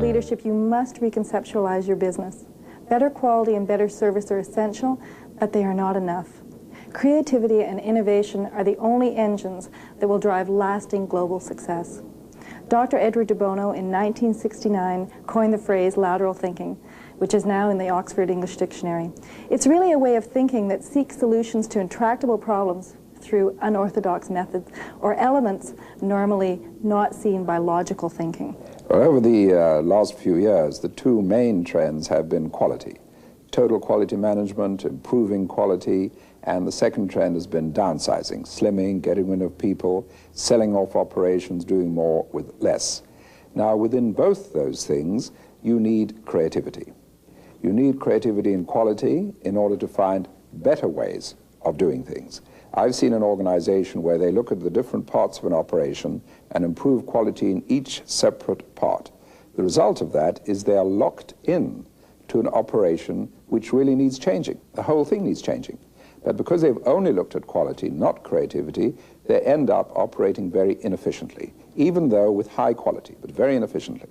leadership, you must reconceptualize your business. Better quality and better service are essential, but they are not enough. Creativity and innovation are the only engines that will drive lasting global success. Dr. Edward de Bono in 1969 coined the phrase lateral thinking, which is now in the Oxford English Dictionary. It's really a way of thinking that seeks solutions to intractable problems through unorthodox methods or elements normally not seen by logical thinking. Well, over the last few years, the two main trends have been quality. Total quality management, improving quality, and the second trend has been downsizing, slimming, getting rid of people, selling off operations, doing more with less. Now, within both those things, you need creativity. You need creativity and quality in order to find better ways of doing things. I've seen an organization where they look at the different parts of an operation and improve quality in each separate part. The result of that is they are locked in to an operation which really needs changing. The whole thing needs changing. But because they've only looked at quality, not creativity, they end up operating very inefficiently, even though with high quality, but very inefficiently.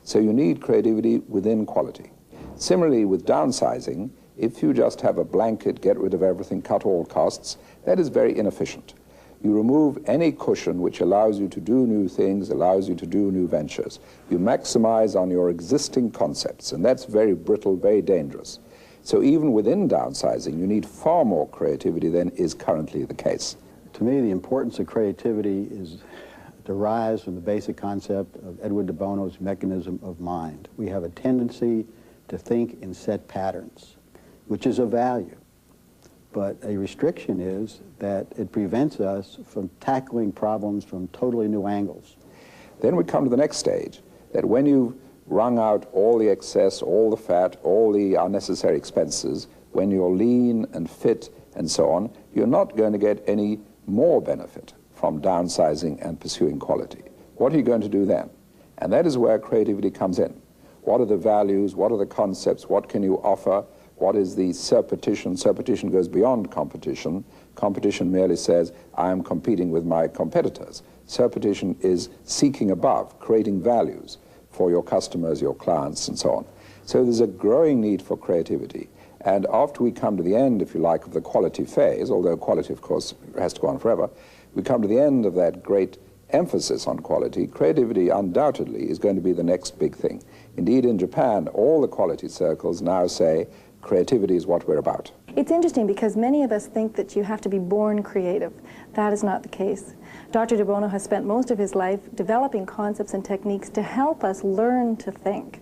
So you need creativity within quality. Similarly, with downsizing, if you just have a blanket, get rid of everything, cut all costs, that is very inefficient. You remove any cushion which allows you to do new things, allows you to do new ventures. You maximize on your existing concepts, and that's very brittle, very dangerous. So even within downsizing, you need far more creativity than is currently the case. To me, the importance of creativity derives from the basic concept of Edward de Bono's mechanism of mind. We have a tendency to think in set patterns, which is of value. But a restriction is that it prevents us from tackling problems from totally new angles. Then we come to the next stage, that when you've wrung out all the excess, all the fat, all the unnecessary expenses, when you're lean and fit and so on, you're not going to get any more benefit from downsizing and pursuing quality. What are you going to do then? And that is where creativity comes in. What are the values? What are the concepts? What can you offer? What is the surpetition? Surpetition goes beyond competition. Competition merely says, I am competing with my competitors. Surpetition is seeking above, creating values for your customers, your clients, and so on. So there's a growing need for creativity. And after we come to the end, if you like, of the quality phase, although quality, of course, has to go on forever, we come to the end of that great emphasis on quality. Creativity undoubtedly is going to be the next big thing. Indeed, in Japan, all the quality circles now say creativity is what we're about. It's interesting because many of us think that you have to be born creative. That is not the case. Dr. de Bono has spent most of his life developing concepts and techniques to help us learn to think.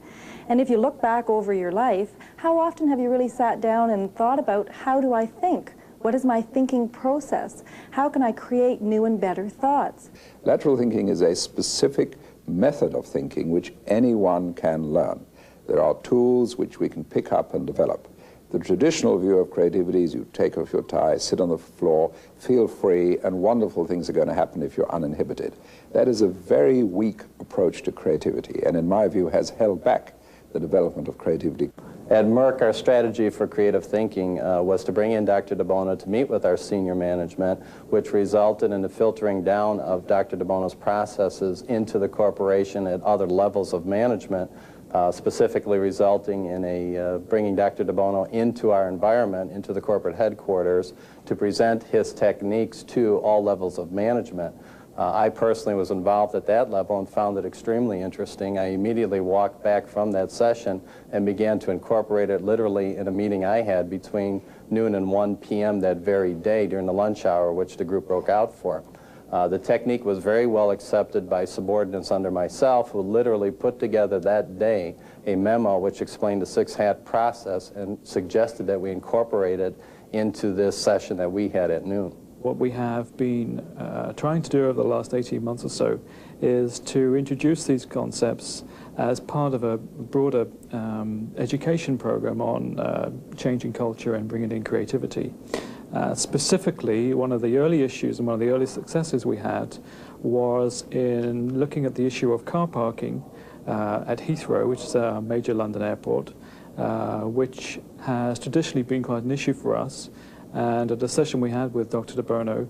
And if you look back over your life, how often have you really sat down and thought about, how do I think? What is my thinking process? How can I create new and better thoughts? Lateral thinking is a specific method of thinking which anyone can learn. There are tools which we can pick up and develop. The traditional view of creativity is you take off your tie, sit on the floor, feel free, and wonderful things are going to happen if you're uninhibited. That is a very weak approach to creativity, and in my view has held back the development of creativity. At Merck, our strategy for creative thinking was to bring in Dr. de Bono to meet with our senior management, which resulted in the filtering down of Dr. de Bono's processes into the corporation at other levels of management, specifically resulting in bringing Dr. de Bono into our environment, into the corporate headquarters, to present his techniques to all levels of management. I personally was involved at that level and found it extremely interesting. I immediately walked back from that session and began to incorporate it literally in a meeting I had between noon and 1 p.m. that very day during the lunch hour, which the group broke out for. The technique was very well accepted by subordinates under myself, who literally put together that day a memo which explained the six-hat process and suggested that we incorporate it into this session that we had at noon. What we have been trying to do over the last 18 months or so is to introduce these concepts as part of a broader education program on changing culture and bringing in creativity. Specifically, one of the early issues and one of the early successes we had was in looking at the issue of car parking at Heathrow, which is a major London airport, which has traditionally been quite an issue for us. And at a session we had with Dr. de Bono,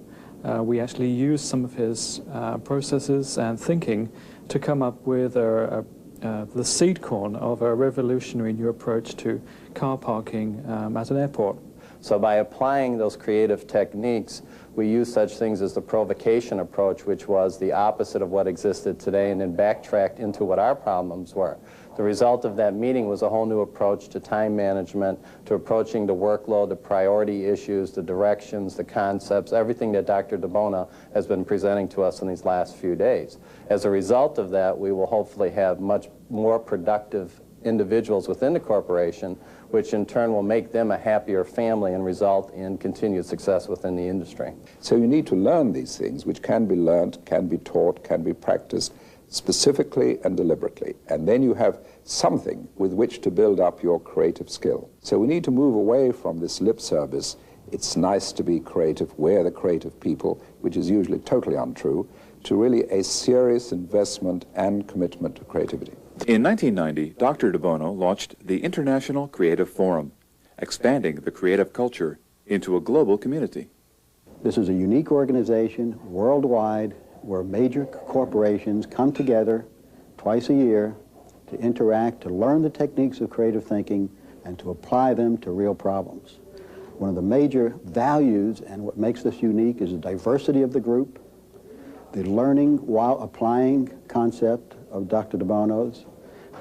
we actually used some of his processes and thinking to come up with a the seed corn of a revolutionary new approach to car parking at an airport. So by applying those creative techniques, we use such things as the provocation approach, which was the opposite of what existed today, and then backtracked into what our problems were. The result of that meeting was a whole new approach to time management, to approaching the workload, the priority issues, the directions, the concepts, everything that Dr. DeBono has been presenting to us in these last few days. As a result of that, we will hopefully have much more productive individuals within the corporation, which in turn will make them a happier family and result in continued success within the industry. So you need to learn these things, which can be learned, can be taught, can be practiced specifically and deliberately. And then you have something with which to build up your creative skill. So we need to move away from this lip service, it's nice to be creative, we're the creative people, which is usually totally untrue, to really a serious investment and commitment to creativity. In 1990, Dr. DeBono launched the International Creative Forum, expanding the creative culture into a global community. This is a unique organization worldwide where major corporations come together twice a year to interact, to learn the techniques of creative thinking, and to apply them to real problems. One of the major values and what makes this unique is the diversity of the group, the learning while applying concept of Dr. DeBono's,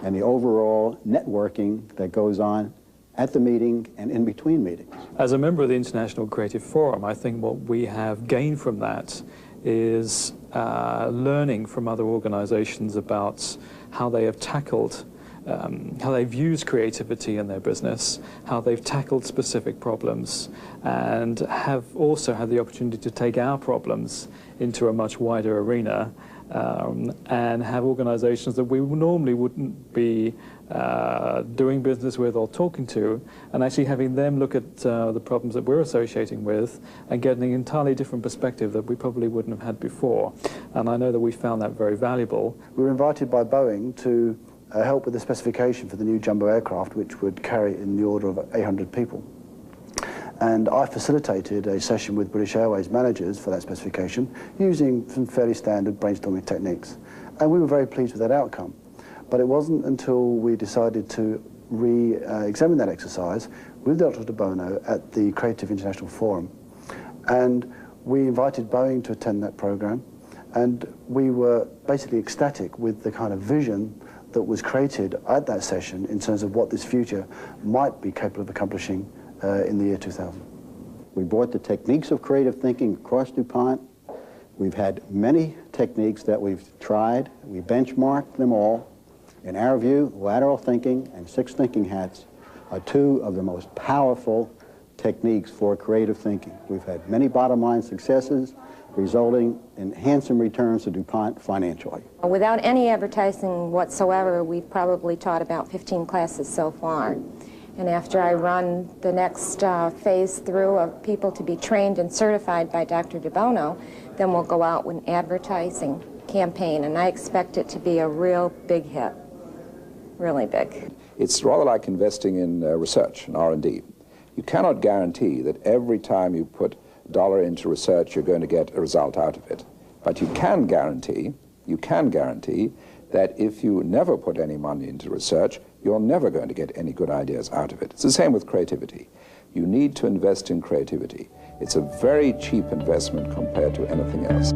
and the overall networking that goes on at the meeting and in between meetings. As a member of the International Creative Forum, I think what we have gained from that is learning from other organizations about how they have tackled, how they've used creativity in their business, how they've tackled specific problems, and have also had the opportunity to take our problems into a much wider arena and have organizations that we normally wouldn't be doing business with or talking to, and actually having them look at the problems that we're associating with and getting an entirely different perspective that we probably wouldn't have had before. And I know that we found that very valuable. We were invited by Boeing to help with the specification for the new jumbo aircraft, which would carry in the order of 800 people. And I facilitated a session with British Airways managers for that specification using some fairly standard brainstorming techniques. And we were very pleased with that outcome. But it wasn't until we decided to re-examine that exercise with Dr. DeBono at the Creative International Forum. And we invited Boeing to attend that program, and we were basically ecstatic with the kind of vision that was created at that session in terms of what this future might be capable of accomplishing in the year 2000. We brought the techniques of creative thinking across DuPont. We've had many techniques that we've tried. We benchmarked them all. In our view, lateral thinking and six thinking hats are two of the most powerful techniques for creative thinking. We've had many bottom line successes, resulting in handsome returns to DuPont financially. Without any advertising whatsoever, we've probably taught about 15 classes so far. And after I run the next phase through of people to be trained and certified by Dr. DeBono, then we'll go out with an advertising campaign, and I expect it to be a real big hit, really big. It's rather like investing in research and R&D. You cannot guarantee that every time you put a dollar into research you're going to get a result out of it. But you can guarantee that if you never put any money into research, you're never going to get any good ideas out of it. It's the same with creativity. You need to invest in creativity. It's a very cheap investment compared to anything else.